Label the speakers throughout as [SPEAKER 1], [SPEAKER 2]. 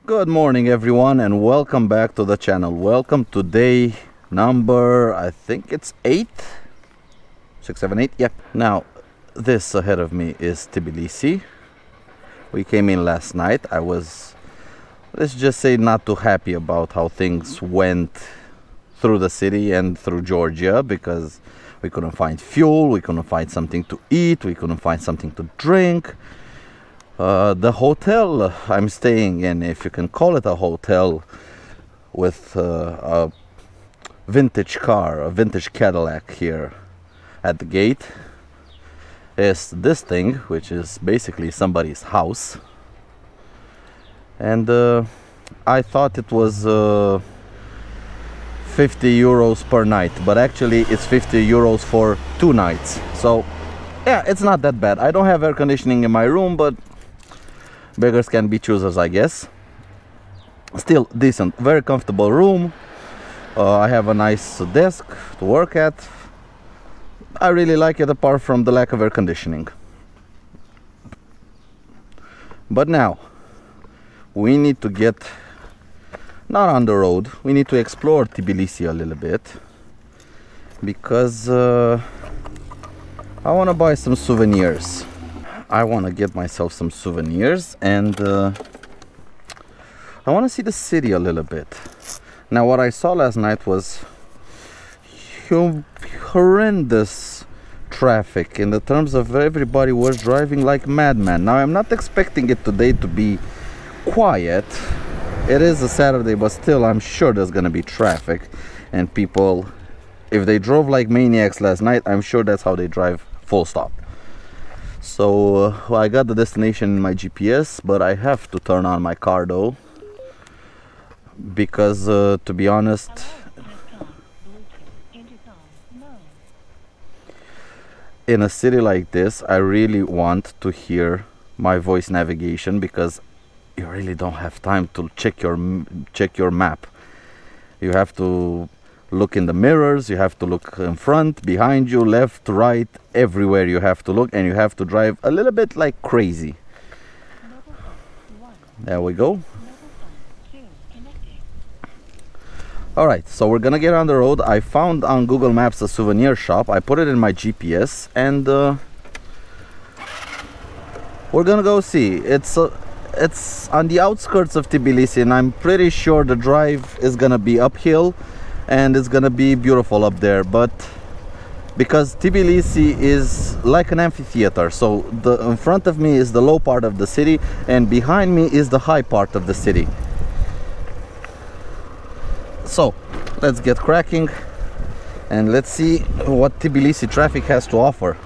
[SPEAKER 1] Good morning everyone and welcome back to the channel. Welcome to day number, I think it's 8, 6, 7, 8, yeah. Now this ahead of me is Tbilisi. We came in last night. I was, let's just say, not too happy about how things went through the city and through Georgia, because we couldn't find fuel, we couldn't find something to eat, we couldn't find something to drink. The hotel I'm staying in, if you can call it a hotel, with a vintage car, a vintage Cadillac here at the gate, is this thing, which is basically somebody's house. And I thought it was 50 euros per night, but actually it's 50 euros for 2 nights. So yeah, it's not that bad. I don't have air conditioning in my room, but beggars can be choosers, I guess. Still decent, very comfortable room. I have a nice desk to work at. I really like it, apart from the lack of air conditioning. But now we need to get not on the road, we need to explore Tbilisi a little bit, because I want to buy some souvenirs. I want to get myself some souvenirs, and I want to see the city a little bit. Now what I saw last night was horrendous traffic, in the terms of everybody was driving like madmen. Now I'm not expecting it today to be quiet. It is a Saturday, but still I'm sure there's gonna be traffic, and people, if they drove like maniacs last night, I'm sure that's how they drive, full stop. So I got the destination in my GPS, but I have to turn on my car though, because to be honest, in a city like this, I really want to hear my voice navigation, because you really don't have time to check your map. You have to look in the mirrors, you have to look in front, behind you, left, right, everywhere you have to look, and you have to drive a little bit like crazy. There we go. Alright, so we're gonna get on the road. I found on Google Maps a souvenir shop. I put it in my GPS, and we're gonna go see. It's on the outskirts of Tbilisi, and I'm pretty sure the drive is gonna be uphill and it's gonna be beautiful up there. But because Tbilisi is like an amphitheater, so in front of me is the low part of the city, and behind me is the high part of the city. So let's get cracking and let's see what Tbilisi traffic has to offer.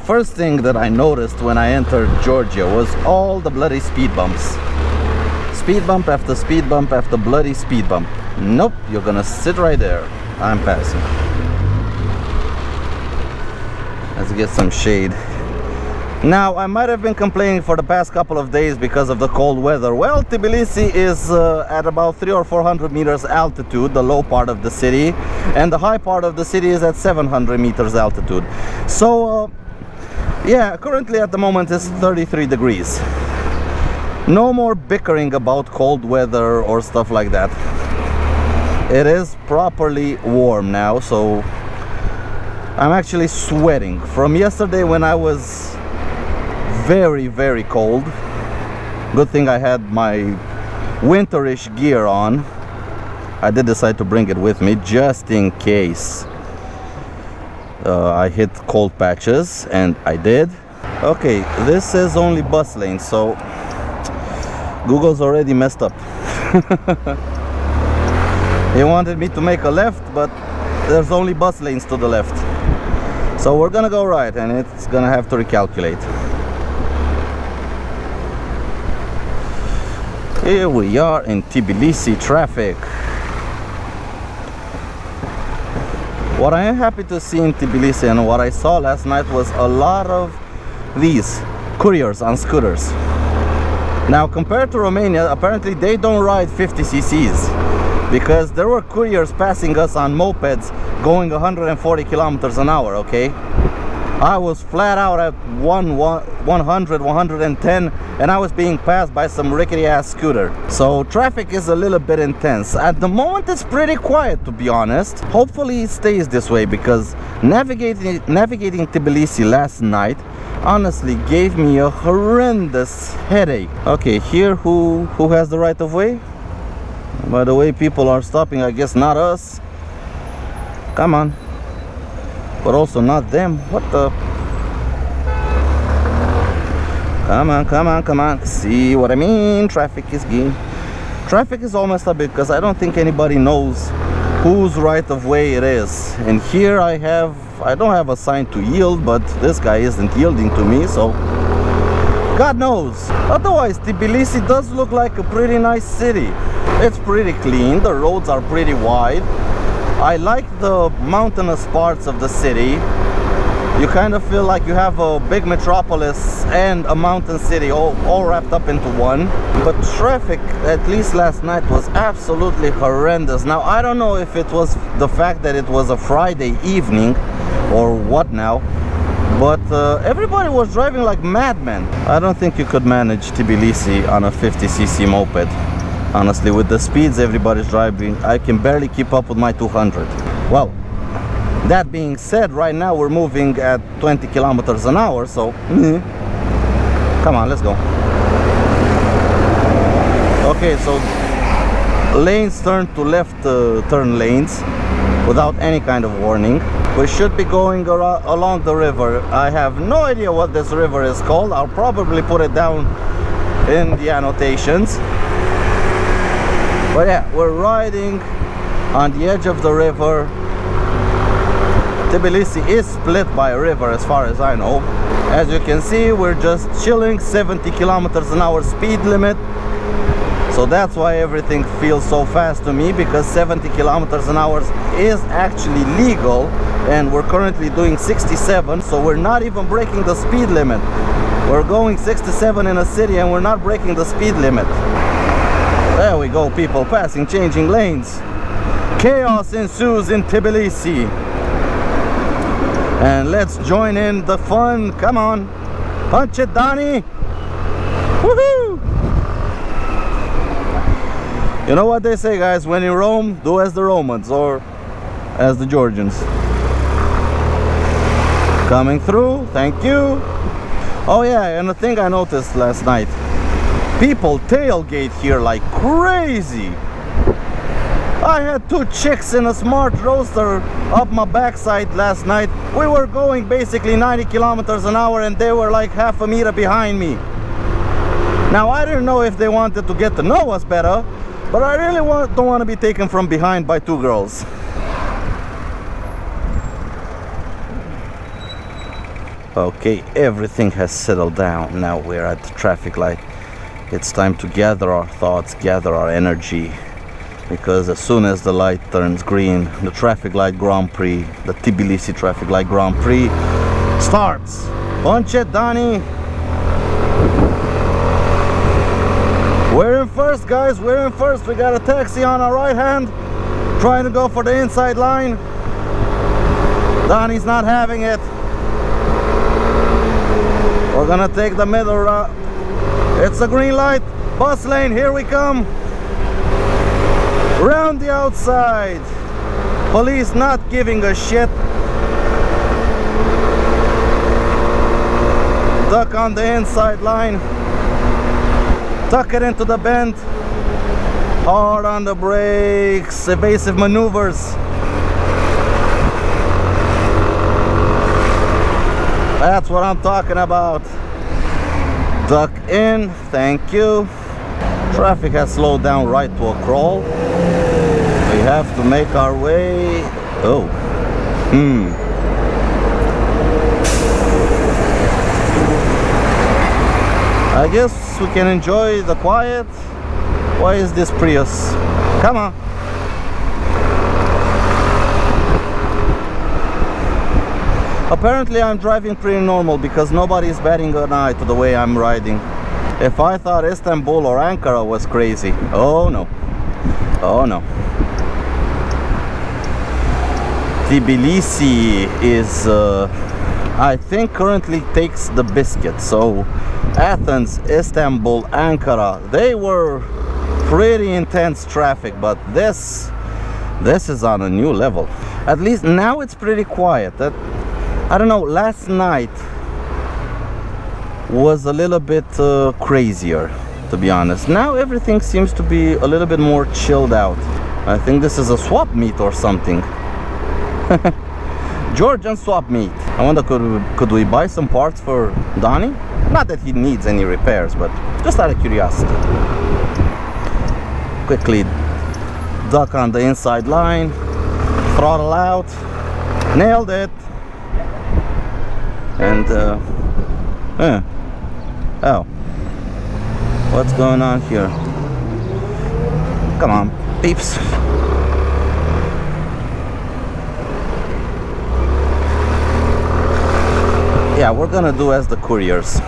[SPEAKER 1] First thing that I noticed when I entered Georgia was all the bloody speed bumps. Speed bump after speed bump after bloody speed bump. Nope, you're gonna sit right there. I'm passing. Let's get some shade. Now, I might have been complaining for the past couple of days because of the cold weather. Well, Tbilisi is at about 300 or 400 meters altitude, the low part of the city, and the high part of the city is at 700 meters altitude. So yeah, currently at the moment it's 33 degrees. No more bickering about cold weather or stuff like that. It is properly warm now, so I'm actually sweating. From yesterday when I was very, very cold, good thing I had my winterish gear on. I did decide to bring it with me just in case I hit cold patches, and I did. Okay, this says only bus lanes, so Google's already messed up. He wanted me to make a left, but there's only bus lanes to the left. So we're gonna go right, and it's gonna have to recalculate. Here we are in Tbilisi traffic. What I am happy to see in Tbilisi, and what I saw last night, was a lot of these couriers on scooters. Now, compared to Romania, apparently they don't ride 50 cc's, because there were couriers passing us on mopeds going 140 kilometers an hour, okay? I was flat out at 100, 110, and I was being passed by some rickety ass scooter. So traffic is a little bit intense. At the moment it's pretty quiet, to be honest. Hopefully it stays this way, because navigating Tbilisi last night honestly gave me a horrendous headache. Okay, here who has the right of way? By the way, people are stopping, I guess not us. Come on. But also not them. What the? Come on, come on, come on. See what I mean? Traffic is good. Traffic is almost a bit, because I don't think anybody knows whose right of way it is. And here I don't have a sign to yield, but this guy isn't yielding to me, so God knows. Otherwise, Tbilisi does look like a pretty nice city. It's pretty clean, the roads are pretty wide. I like the mountainous parts of the city. You kind of feel like you have a big metropolis and a mountain city all wrapped up into one. But traffic, at least last night, was absolutely horrendous. Now, I don't know if it was the fact that it was a Friday evening or what now, but everybody was driving like madmen. I don't think you could manage Tbilisi on a 50cc moped. Honestly, with the speeds everybody's driving, I can barely keep up with my 200. Well, that being said, right now we're moving at 20 kilometers an hour, so come on, let's go. Okay, so lanes turn to left turn lanes without any kind of warning. We should be going along the river. I have no idea what this river is called. I'll probably put it down in the annotations. But yeah, we're riding on the edge of the river. Tbilisi is split by a river as far as I know. As you can see, we're just chilling, 70 kilometers an hour speed limit. So that's why everything feels so fast to me, because 70 kilometers an hour is actually legal, and we're currently doing 67, so we're not even breaking the speed limit. We're going 67 in a city and we're not breaking the speed limit. There we go, people passing, changing lanes. Chaos ensues in Tbilisi. And let's join in the fun. Come on. Punch it, Donnie. Woohoo! You know what they say, guys? When in Rome, do as the Romans, or as the Georgians. Coming through, thank you. Oh yeah, and the thing I noticed last night, people tailgate here like crazy. I had two chicks in a smart roadster up my backside last night. We were going basically 90 kilometers an hour and they were like half a meter behind me. Now I didn't know if they wanted to get to know us better, but I really don't want to be taken from behind by two girls. Okay, everything has settled down. Now we're at the traffic light. It's time to gather our thoughts, gather our energy, because as soon as the light turns green, the traffic light Grand Prix, the Tbilisi traffic light Grand Prix starts. Punch it, Donnie. We're in first, guys, we're in first. We got a taxi on our right hand, trying to go for the inside line. Donnie's not having it. We're gonna take the middle route. It's a green light, bus lane, here we come. Round the outside. Police not giving a shit. Duck on the inside line. Tuck it into the bend. Hard on the brakes. Evasive maneuvers. That's what I'm talking about. Duck in, thank you. Traffic has slowed down right to a crawl. We have to make our way. Oh. I guess we can enjoy the quiet. Why is this Prius? Come on. Apparently I'm driving pretty normal because nobody is batting an eye to the way I'm riding. If I thought Istanbul or Ankara was crazy, oh no, oh no. Tbilisi is, I think, currently takes the biscuit. So Athens, Istanbul, Ankara, they were pretty intense traffic, but this is on a new level. At least now it's pretty quiet. I don't know, last night was a little bit crazier, to be honest. Now everything seems to be a little bit more chilled out. I think this is a swap meet or something. Georgian swap meet. I wonder, could we buy some parts for Donnie? Not that he needs any repairs, but just out of curiosity. Quickly duck on the inside line, throttle out, nailed it. And oh, what's going on here? Come on, peeps. Yeah, we're gonna do as the couriers.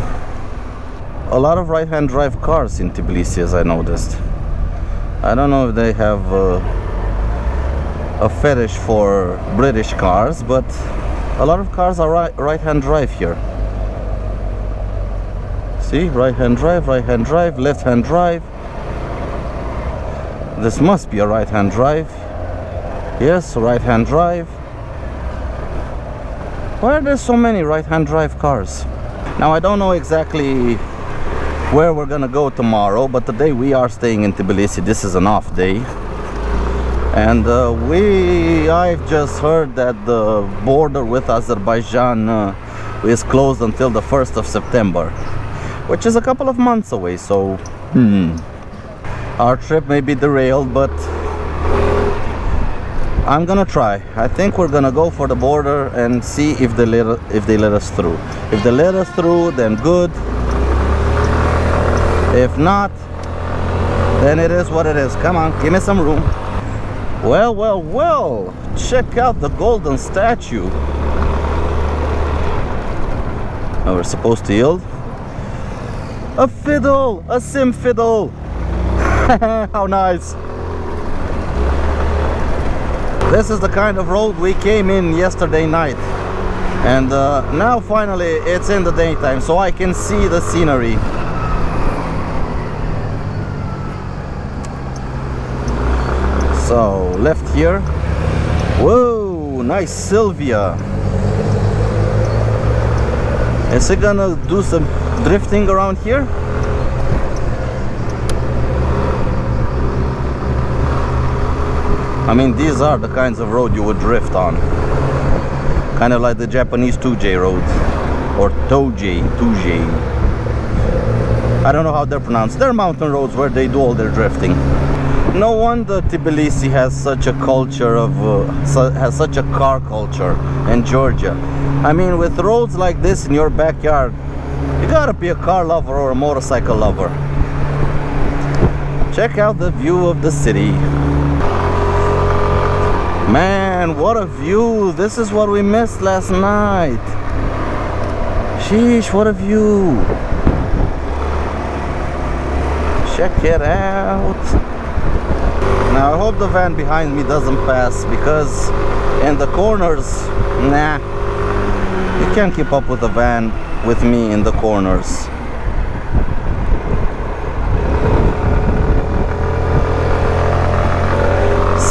[SPEAKER 1] A lot of right-hand drive cars in Tbilisi, as I noticed. I don't know if they have a fetish for British cars, but a lot of cars are right-hand drive here. See, right-hand drive, left-hand drive. This must be a right-hand drive. Yes, right-hand drive. Why are there so many right-hand drive cars? Now, I don't know exactly where we're gonna go tomorrow, but today we are staying in Tbilisi. This is an off day. And I've just heard that the border with Azerbaijan is closed until the 1st of September, which is a couple of months away. So our trip may be derailed, but I'm gonna try. I think we're gonna go for the border and see if they let us through. If they let us through, then good. If not, then it is what it is. Come on, give me some room. Well, well, well, check out the golden statue. Oh, we're supposed to yield? A fiddle! A sim fiddle! How nice! This is the kind of road we came in yesterday night. And now finally it's in the daytime, so I can see the scenery. So, left here. Whoa, nice Sylvia. Is he gonna do some drifting around here? I mean, these are the kinds of road you would drift on. Kind of like the Japanese 2J roads. Or Toujay. I don't know how they're pronounced. They're mountain roads where they do all their drifting. No wonder Tbilisi has such a culture of has such a car culture in Georgia. I mean, with roads like this in your backyard, you gotta be a car lover or a motorcycle lover. Check out the view of the city. Man, what a view! This is what we missed last night. Sheesh, what a view! Check it out. Now I hope the van behind me doesn't pass, because in the corners, nah, you can't keep up with the van with me in the corners.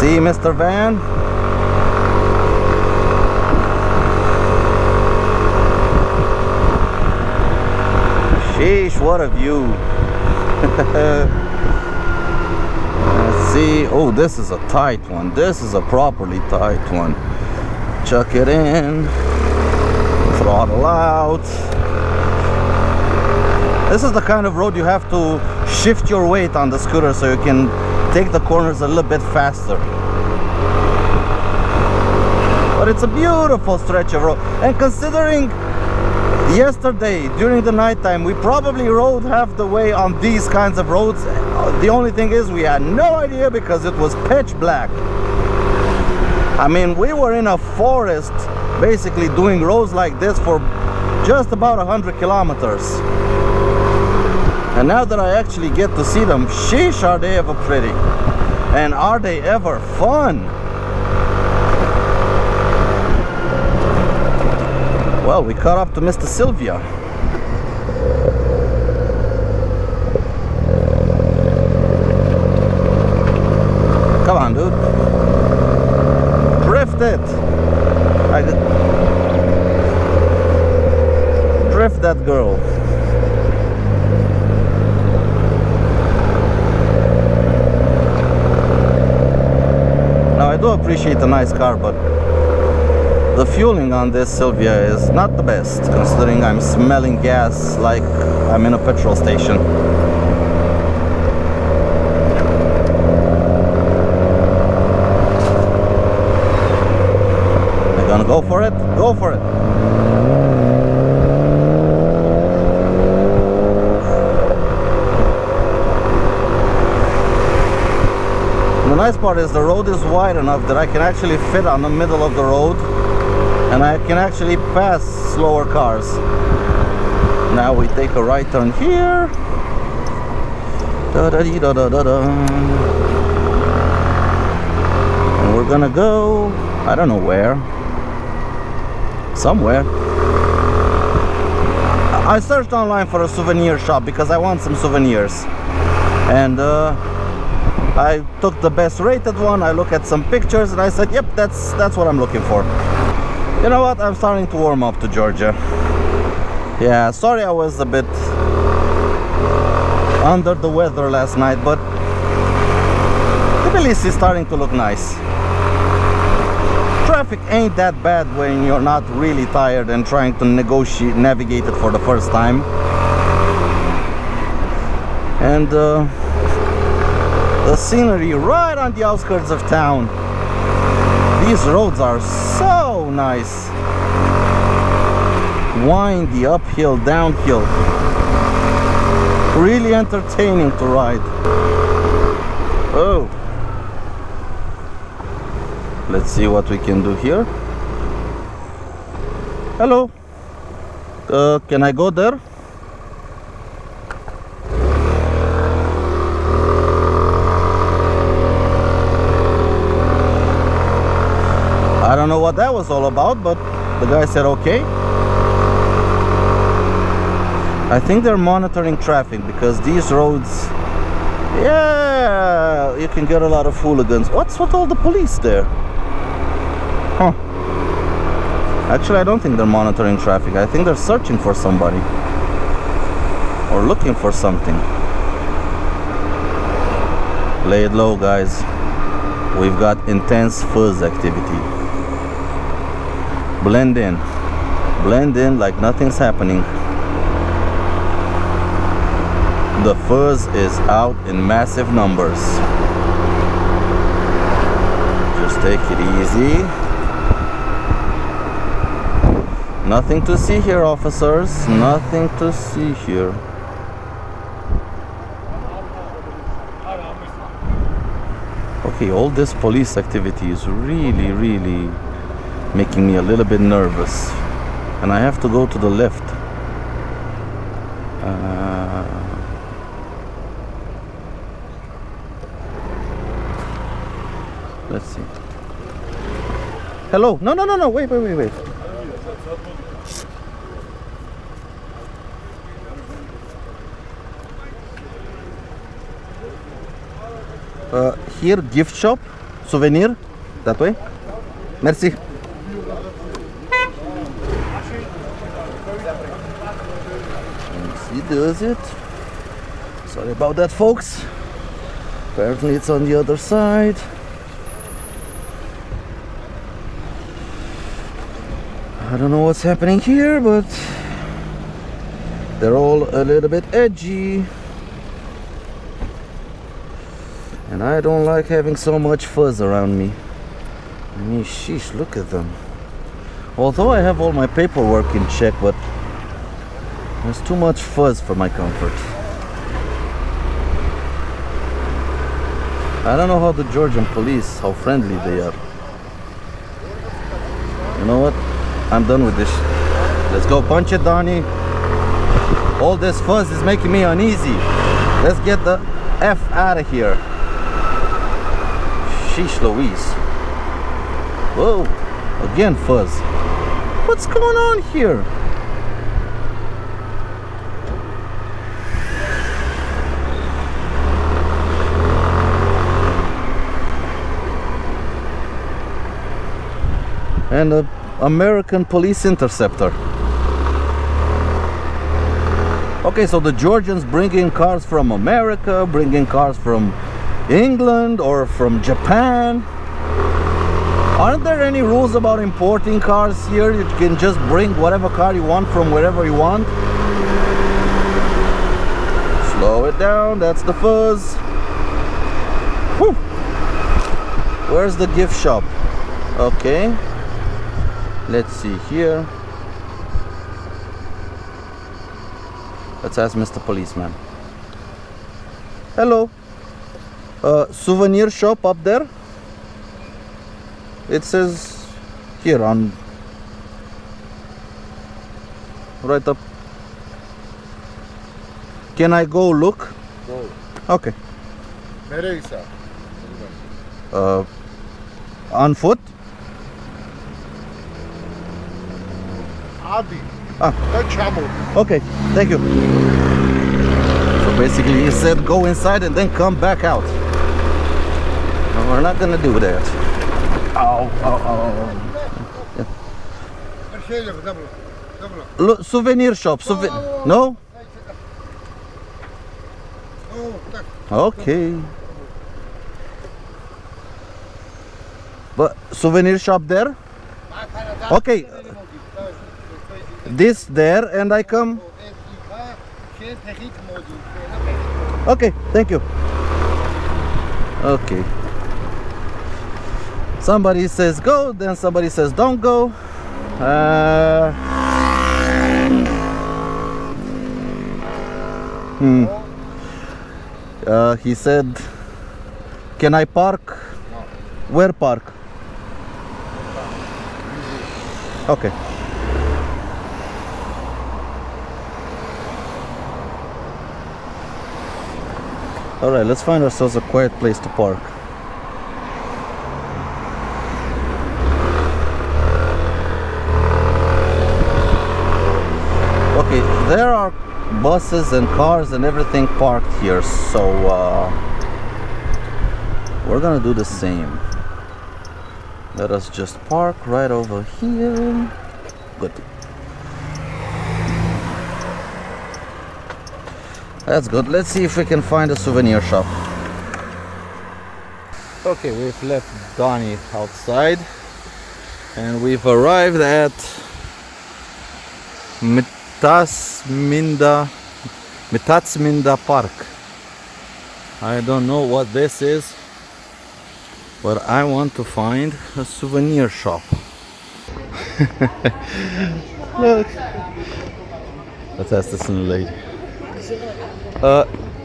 [SPEAKER 1] See, Mr. Van? Sheesh, what a view. See, oh, this is a tight one. This is a properly tight one. Chuck it in, throttle out. This is the kind of road you have to shift your weight on the scooter so you can take the corners a little bit faster. But it's a beautiful stretch of road. And considering yesterday during the nighttime we probably rode half the way on these kinds of roads, the only thing is we had no idea because it was pitch black. I mean, we were in a forest basically doing roads like this for just about 100 kilometers. And now that I actually get to see them, sheesh, are they ever pretty. And are they ever fun? Well, we caught up to Mr. Sylvia. Come on, dude. Drift it. Drift that girl. Now, I do appreciate a nice car, but the fueling on this Sylvia is not the best, considering I'm smelling gas like I'm in a petrol station. You gonna go for it? Go for it! The nice part is the road is wide enough that I can actually fit on the middle of the road, and I can actually pass slower cars. Now we take a right turn here. And we're gonna go, I don't know where, somewhere. I searched online for a souvenir shop because I want some souvenirs, and I took the best rated one. I look at some pictures and I said, yep, that's what I'm looking for. You know what? I'm starting to warm up to Georgia. Yeah, sorry I was a bit under the weather last night, but Tbilisi is starting to look nice. Traffic ain't that bad when you're not really tired and trying to navigate it for the first time. And the scenery right on the outskirts of town. These roads are so nice. Windy, uphill, downhill. Really entertaining to ride. Oh. Let's see what we can do here. Hello. Can I go there? I don't know what that was all about, but the guy said okay. I think they're monitoring traffic because these roads, yeah, you can get a lot of hooligans. What's with all the police there? Huh. Actually, I don't think they're monitoring traffic. I think they're searching for somebody or looking for something. Lay it low, guys. We've got intense fuzz activity. Blend in like nothing's happening. The fuzz is out in massive numbers. Just take it easy. Nothing to see here, officers. Nothing to see here. Okay, all this police activity is really making me a little bit nervous, and I have to go to the left. Let's see. Hello. No, wait. Here, gift shop, souvenir, that way. Merci. He does it. Sorry about that, folks. Apparently it's on the other side. I don't know what's happening here, but they're all a little bit edgy. And I don't like having so much fuzz around me. I mean, sheesh, look at them. Although I have all my paperwork in check, but there's too much fuzz for my comfort. I don't know how the Georgian police, how friendly they are. You know what? I'm done with this. Let's go punch it, Donnie. All this fuzz is making me uneasy. Let's get the F out of here. Sheesh Louise. Whoa, again fuzz. What's going on here? And an American police interceptor. Okay, so the Georgians bringing cars from America, bringing cars from England or from Japan. Aren't there any rules about importing cars here? You can just bring whatever car you want from wherever you want. Slow it down, that's the fuzz. Whew. Where's the gift shop? Okay. Let's see here. Let's ask Mr. Policeman. Hello. Souvenir shop up there? It says here on right up. Can I go look?
[SPEAKER 2] Go.
[SPEAKER 1] Okay.
[SPEAKER 2] Nereyse?
[SPEAKER 1] On foot?
[SPEAKER 2] Adi.
[SPEAKER 1] Ah. Okay, thank you. So basically he said go inside and then come back out. No, we're not gonna do that. Ow, ow, ow. Yeah. Look, souvenir shop. No? Okay. But souvenir shop there? Okay. This there and I come. Okay, thank you. Okay. Somebody says go, then somebody says don't go. He said, can I park?
[SPEAKER 2] No.
[SPEAKER 1] Where park? Okay. Alright, let's find ourselves a quiet place to park. Okay, there are buses and cars and everything parked here, so we're gonna do the same. Let us just park right over here. Good. That's good. Let's see if we can find a souvenir shop. Okay, we've left Donnie outside and we've arrived at Mitatsminda Park. I don't know what this is, but I want to find a souvenir shop. Look. Let's ask this lady.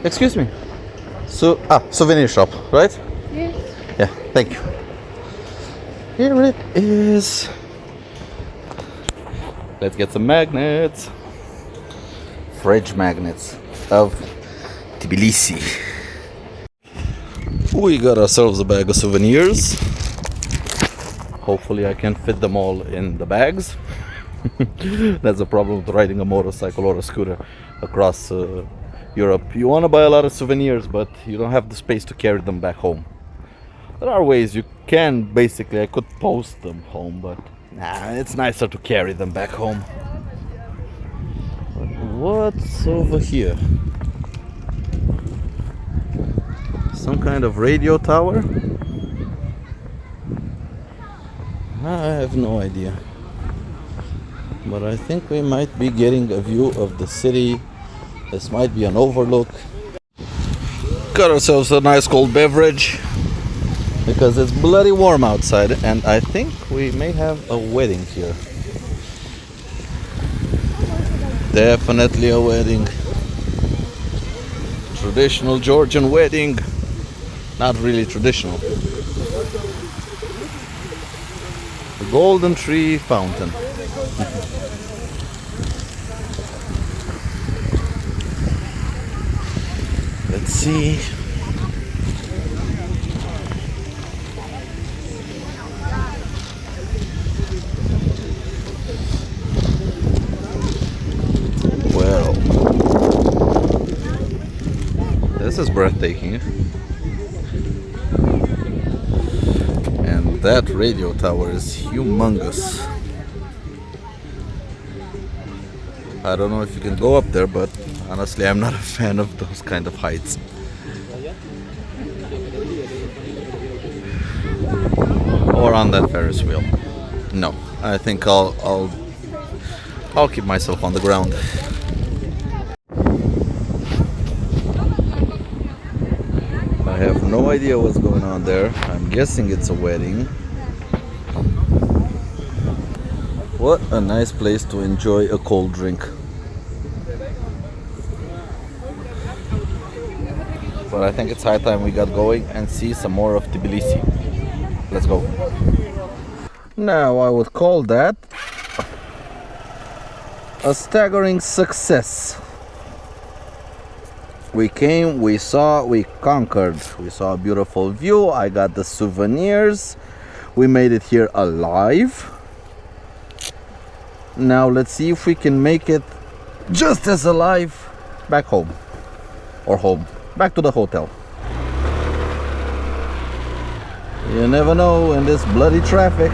[SPEAKER 1] Excuse me. Souvenir shop, right?
[SPEAKER 3] Yes.
[SPEAKER 1] Yeah, thank you. Here it is. Let's get some magnets. Fridge magnets of Tbilisi. We got ourselves a bag of souvenirs. Hopefully I can fit them all in the bags. That's the problem with riding a motorcycle or a scooter across Europe. You want to buy a lot of souvenirs, but you don't have the space to carry them back home. There are ways you can, basically, I could post them home, but nah, it's nicer to carry them back home. But what's over here? Some kind of radio tower? I have no idea. But I think we might be getting a view of the city. This might be an overlook. Got ourselves a nice cold beverage because it's bloody warm outside, and I think we may have a wedding here. Definitely a wedding. Traditional Georgian wedding. Not really traditional. The Golden Tree Fountain. Let's see. Well, this is breathtaking. And that radio tower is humongous. I don't know if you can go up there, but honestly, I'm not a fan of those kind of heights. Or on that Ferris wheel. No, I think I'll keep myself on the ground. I have no idea what's going on there. I'm guessing it's a wedding. What a nice place to enjoy a cold drink. But I think it's high time we got going and see some more of Tbilisi. Let's go. Now I would call that a staggering success. We came, we saw, we conquered. We saw a beautiful view. I got the souvenirs. We made it here alive. Now let's see if we can make it just as alive back home. Or home. Back to the hotel. You never know in this bloody traffic.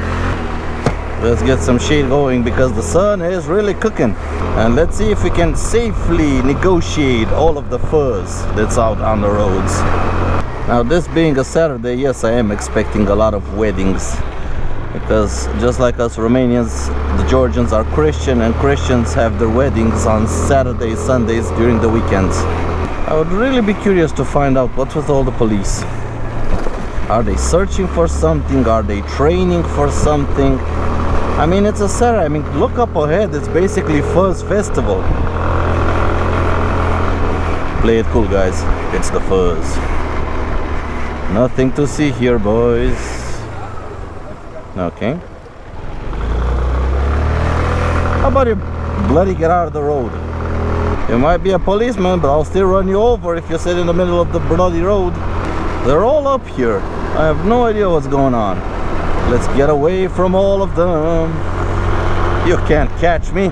[SPEAKER 1] Let's get some shade going because the sun is really cooking. And let's see if we can safely negotiate all of the fuzz that's out on the roads. Now, this being a Saturday, yes, I am expecting a lot of weddings. Because just like us Romanians, the Georgians are Christian, and Christians have their weddings on Saturdays, Sundays, during the weekends. I would really be curious to find out what was all the police. Are they searching for something? Are they training for something? I mean, it's a Saturday. I mean, look up ahead. It's basically Fuzz Festival. Play it cool, guys. It's the Fuzz. Nothing to see here, boys. Okay. How about you bloody get out of the road? You might be a policeman, but I'll still run you over if you sit in the middle of the bloody road. They're all up here. I have no idea what's going on. Let's get away from all of them. You can't catch me.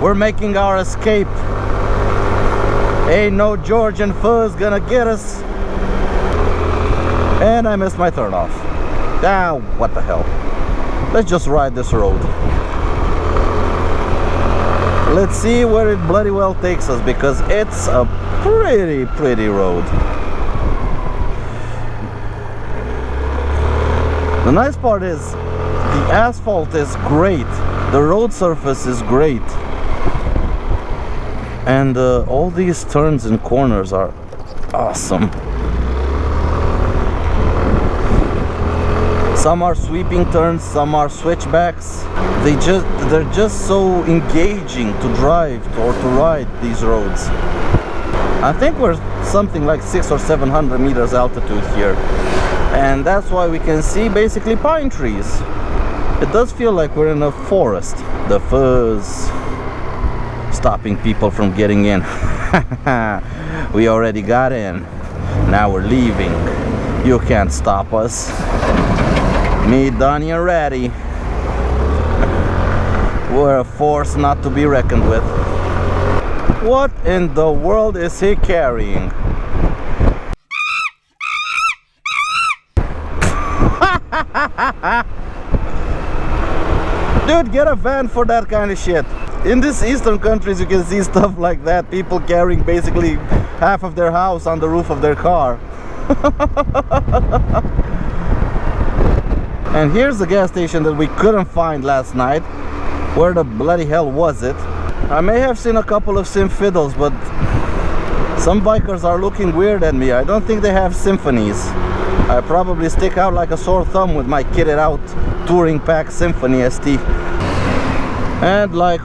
[SPEAKER 1] We're making our escape. Ain't no Georgian fuzz gonna get us. And I missed my turn off. Ah, what the hell. Let's just ride this road. Let's see where it bloody well takes us, because it's a pretty road. The nice part is the asphalt is great, the road surface is great, and all these turns and corners are awesome. Some are sweeping turns, some are switchbacks. They're just so engaging to drive or to ride these roads. I think we're something like 600 or 700 meters altitude here, and that's why we can see basically pine trees. It does feel like we're in a forest. The fuzz stopping people from getting in. We already got in. Now we're leaving. You can't stop us. Me, Donnie, and Ratty. We're a force not to be reckoned with. What in the world is he carrying? Dude, get a van for that kind of shit. In these eastern countries you can see stuff like that. People carrying basically half of their house on the roof of their car. And here's the gas station that we couldn't find last night. Where the bloody hell was it? I may have seen a couple of Symfiddles, but some bikers are looking weird at me. I don't think they have symphonies. I probably stick out like a sore thumb with my kitted out touring pack Symphony ST. And like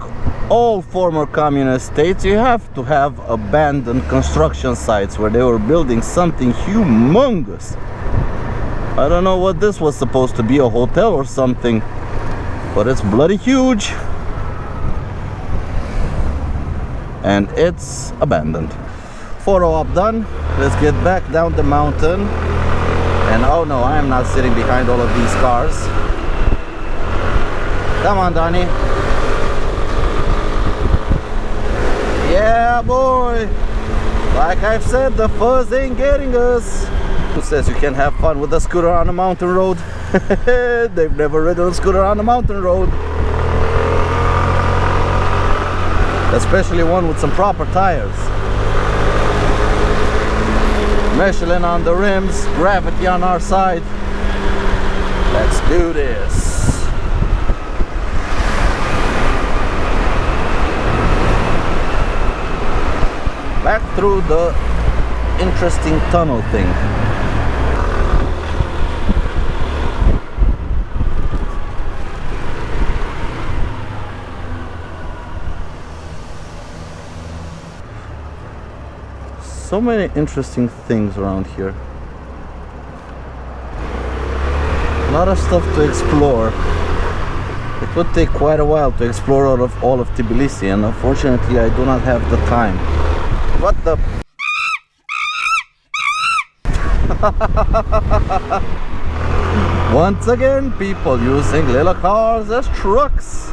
[SPEAKER 1] all former communist states, you have to have abandoned construction sites where they were building something humongous. I don't know what this was supposed to be, a hotel or something, but it's bloody huge. And it's abandoned. photo op done. Let's get back down the mountain. And oh no, I am not sitting behind all of these cars. Come on, Donnie. Yeah, boy. Like I've said, the fuzz ain't getting us. Who says you can have fun with a scooter on a mountain road? They've never ridden a scooter on a mountain road. Especially one with some proper tires. Michelin on the rims, gravity on our side. Let's do this. Back through the interesting tunnel thing. So many interesting things around here. A lot of stuff to explore. It would take quite a while to explore all of Tbilisi, and unfortunately I do not have the time. What the? Once again, people using little cars as trucks.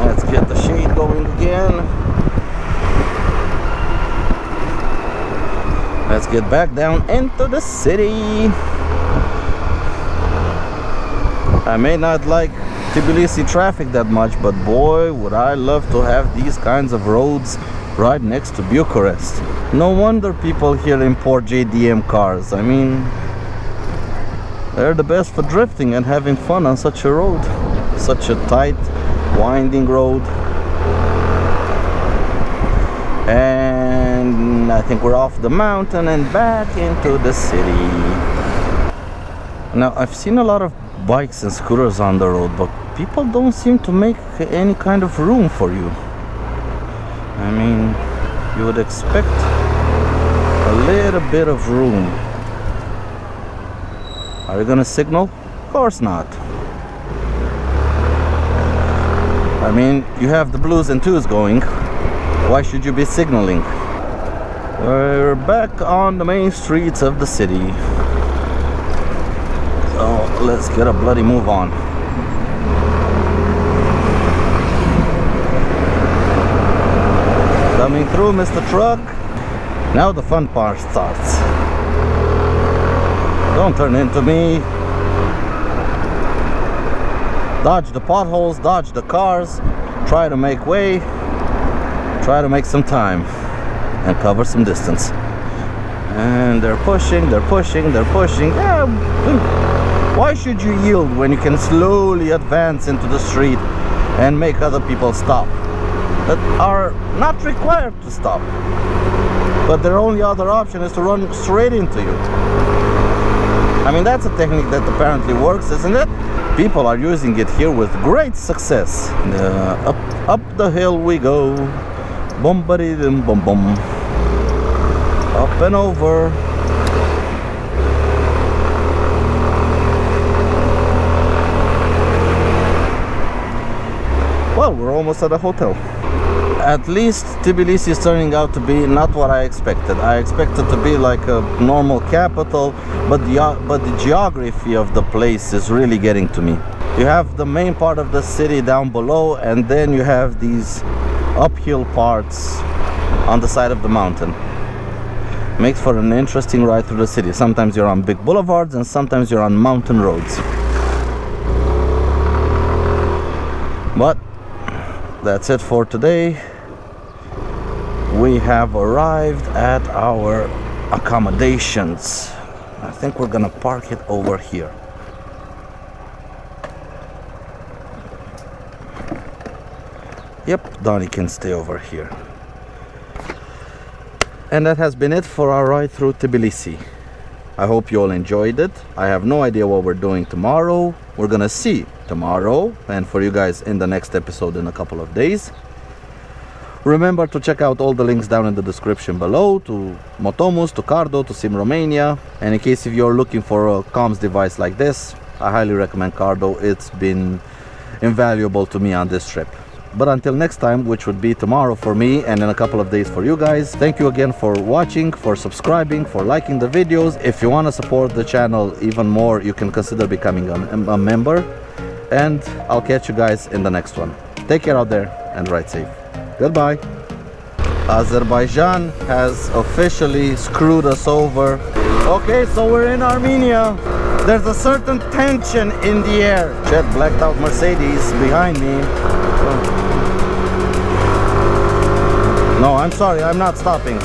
[SPEAKER 1] Let's get the shade going again. Let's get back down into the city. I may not like Tbilisi traffic that much, but boy, would I love to have these kinds of roads right next to Bucharest. No wonder people here import JDM cars. I mean, they're the best for drifting and having fun on such a road. Such a tight, winding road. And I think we're off the mountain and back into the city. Now, I've seen a lot of bikes and scooters on the road, but people don't seem to make any kind of room for you. I mean, you would expect a little bit of room. Are you gonna signal? Of course not. I mean, you have the blues and twos going. Why should you be signaling? We're back on the main streets of the city. So let's get a bloody move on. Coming through, Mr. Truck. Now the fun part starts. Don't turn into me. Dodge the potholes, dodge the cars, try to make way, try to make some time and cover some distance. And they're pushing, they're pushing, they're pushing. Yeah, why should you yield when you can slowly advance into the street and make other people stop that are not required to stop, but their only other option is to run straight into you? I mean, that's a technique that apparently works, isn't it? People are using it here with great success. Up the hill we go. Boom-ba-dee-dum, boom boom. Up and over. Well, we're almost at a hotel. At least Tbilisi is turning out to be not what I expected. I expected to be like a normal capital, but the geography of the place is really getting to me. You have the main part of the city down below, and then you have these uphill parts on the side of the mountain. Makes for an interesting ride through the city. Sometimes you're on big boulevards and sometimes you're on mountain roads. But that's it for today. We have arrived at our accommodations. I think we're gonna park it over here. Yep, Donnie can stay over here. And that has been it for our ride through Tbilisi. I hope you all enjoyed it. I have no idea what we're doing tomorrow. We're gonna see tomorrow, and for you guys in the next episode in a couple of days. Remember to check out all the links down in the description below, to Motomus, to Cardo, to Sim Romania. And in case if you're looking for a comms device like this, I highly recommend Cardo. It's been invaluable to me on this trip. But until next time, which would be tomorrow for me and in a couple of days for you guys, thank you again for watching, for subscribing, for liking the videos. If you want to support the channel even more, you can consider becoming a member. And I'll catch you guys in the next one. Take care out there and ride safe. Goodbye. Azerbaijan has officially screwed us over. Okay, so we're in Armenia. There's a certain tension in the air. Jet blacked out Mercedes behind me. No, I'm sorry, I'm not stopping.